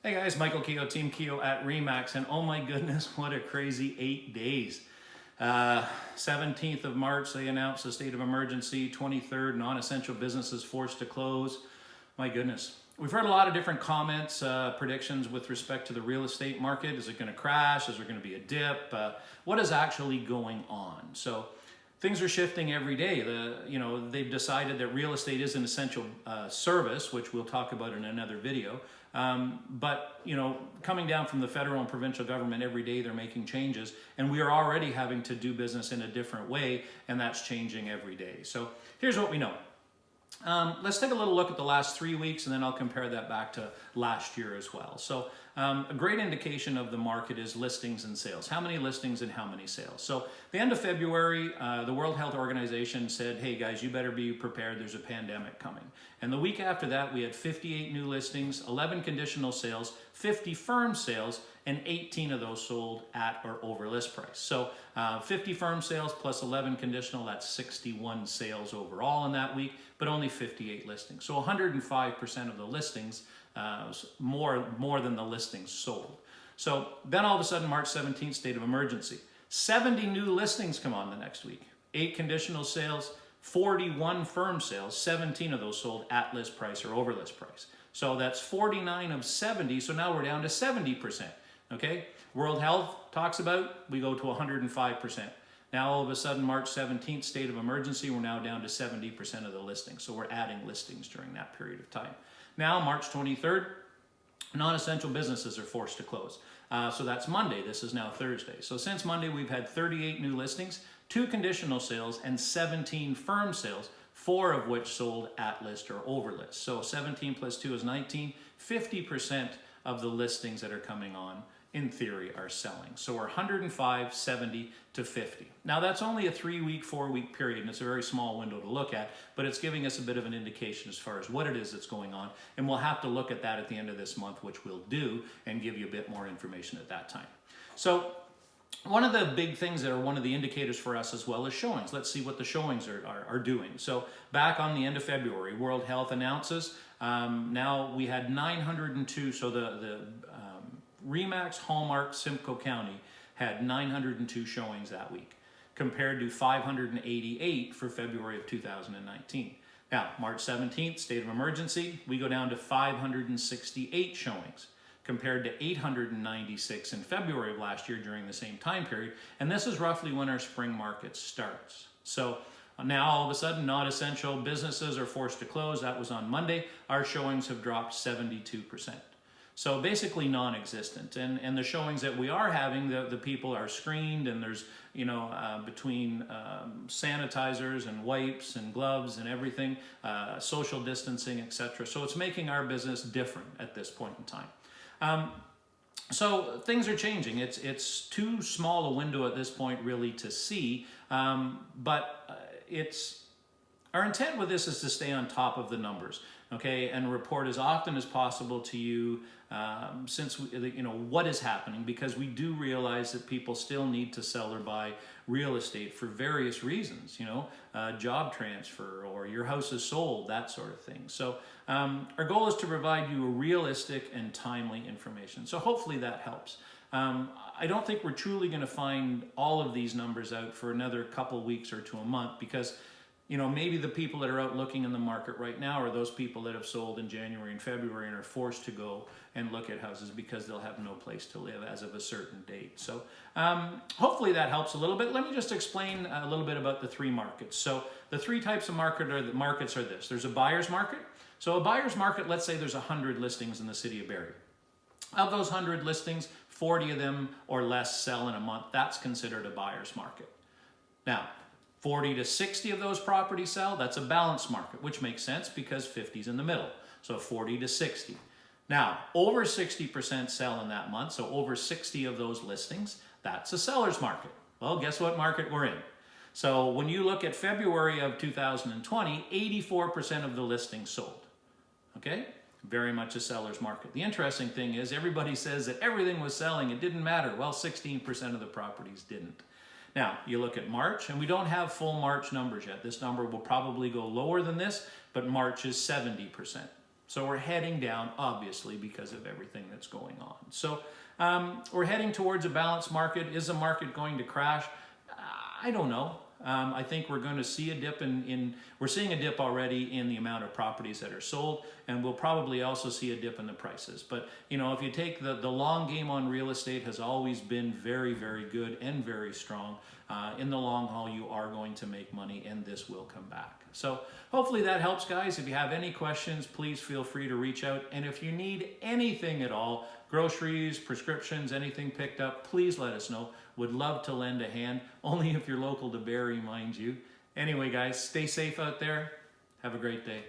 Hey guys, Michael Keogh, Team Keogh at Remax, and oh my goodness, what a crazy 8 days. 17th of March, they announced a state of emergency. 23rd, non-essential businesses forced to close. My goodness. We've heard a lot of different comments, predictions with respect to the real estate market. Is it going to crash? Is there going to be a dip? What is actually going on? So things are shifting every day. They've decided that real estate is an essential service, which we'll talk about in another video. But coming down from the federal and provincial government every day, they're making changes, and we are already having to do business in a different way, and that's changing every day. So here's what we know. Let's take a little look at the last 3 weeks, and then I'll compare that back to last year as well. So a great indication of the market is listings and sales. How many listings and how many sales? So the end of February, the World Health Organization said, hey guys, you better be prepared. There's a pandemic coming. And the week after that, we had 58 new listings, 11 conditional sales, 50 firm sales, and 18 of those sold at or over list price. So 50 firm sales plus 11 conditional, that's 61 sales overall in that week, but only 58 listings. So 105% of the listings, more than the listings sold. So then all of a sudden, March 17th, state of emergency. 70 new listings come on the next week. 8 conditional sales, 41 firm sales, 17 of those sold at list price or over list price. So that's 49 of 70, so now we're down to 70%. Okay, World Health talks about, we go to 105%. Now all of a sudden, March 17th, state of emergency, we're now down to 70% of the listings. So we're adding listings during that period of time. Now, March 23rd, non-essential businesses are forced to close. So that's Monday. This is now Thursday. So since Monday, we've had 38 new listings, 2 conditional sales, and 17 firm sales, 4 of which sold at list or over list. So 17 plus 2 is 19. 50% of the listings that are coming on, in theory, are selling. So we're 105, 70 to 50. Now that's only a 3-week, 4-week period, and it's a very small window to look at, but it's giving us a bit of an indication as far as what it is that's going on, and we'll have to look at that at the end of this month, which we'll do, and give you a bit more information at that time. So one of the big things that are one of the indicators for us as well is showings. Let's see what the showings are doing. So back on the end of February, World Health announces, now we had 902, so the Remax, Hallmark, Simcoe County had 902 showings that week, compared to 588 for February of 2019. Now, March 17th, state of emergency, we go down to 568 showings, compared to 896 in February of last year during the same time period. And this is roughly when our spring market starts. So now all of a sudden, not essential businesses are forced to close. That was on Monday. Our showings have dropped 72%. So basically non-existent. And the showings that we are having, the people are screened, and there's, between sanitizers and wipes and gloves and everything, social distancing, etc. So it's making our business different at this point in time. So things are changing. It's too small a window at this point really to see, but our intent with this is to stay on top of the numbers, okay, and report as often as possible to you since what is happening, because we do realize that people still need to sell or buy real estate for various reasons, job transfer, or your house is sold, that sort of thing. So our goal is to provide you a realistic and timely information. So hopefully that helps. I don't think we're truly going to find all of these numbers out for another couple weeks or to a month, because maybe the people that are out looking in the market right now are those people that have sold in January and February and are forced to go and look at houses because they'll have no place to live as of a certain date. So hopefully that helps a little bit. Let me just explain a little bit about the 3 markets. So the 3 types of markets are this. There's a buyer's market. So a buyer's market, let's say there's 100 listings in the city of Barrie. Of those 100 listings, 40 of them or less sell in a month. That's considered a buyer's market. Now, 40 to 60 of those properties sell, that's a balanced market, which makes sense because 50 is in the middle. So 40 to 60. Now, over 60% sell in that month, so over 60 of those listings, that's a seller's market. Well, guess what market we're in? So when you look at February of 2020, 84% of the listings sold. Okay? Very much a seller's market. The interesting thing is everybody says that everything was selling, it didn't matter. Well, 16% of the properties didn't. Now, you look at March, and we don't have full March numbers yet. This number will probably go lower than this, but March is 70%. So we're heading down, obviously, because of everything that's going on. So we're heading towards a balanced market. Is the market going to crash? I don't know. I think we're going to see a dip we're seeing a dip already in the amount of properties that are sold, and we'll probably also see a dip in the prices. But, you know, if you take the long game on real estate has always been very, very good and very strong. In the long haul, you are going to make money, and this will come back. So hopefully that helps, guys. If you have any questions, please feel free to reach out. And if you need anything at all, groceries, prescriptions, anything picked up, please let us know. Would love to lend a hand, only if you're local to Barrie, mind you. Anyway, guys, stay safe out there. Have a great day.